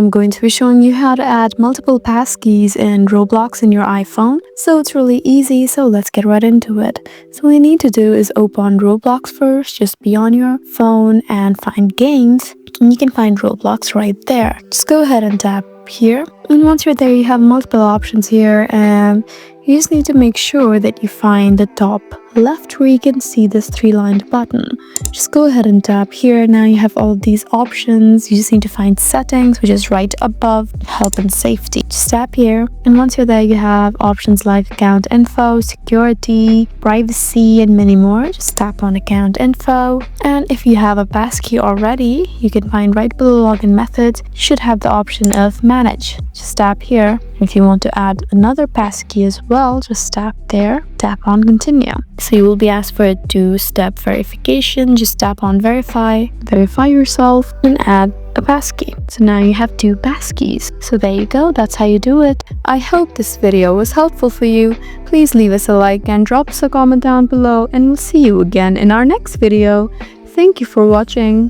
I'm going to be showing you how to add multiple passkeys in Roblox in your iPhone. So it's really easy, so let's get right into it. So what you need to do is open Roblox first. Just be on your phone and find games, and you can find Roblox right there. Just go ahead and tap here, and once you're there, you have multiple options here, and you just need to make sure that you find the top left where you can see this three-lined button. Just go ahead and tap here. Now you have all of these options. You just need to find settings, which is right above help and safety. Just tap here, and once you're there, you have options like account info, security, privacy, and many more. Just tap on account info, and if you have a passkey already, you can find right below login methods, you should have the option of manage. Just tap here. If you want to add another passkey as well, just tap there, tap on continue. So you will be asked for a two-step verification. Just tap on verify yourself, and add a passkey. So now you have two passkeys. So there you go, that's how you do it. I hope this video was helpful for you. Please leave us a like and drop us a comment down below, and we'll see you again in our next video. Thank you for watching.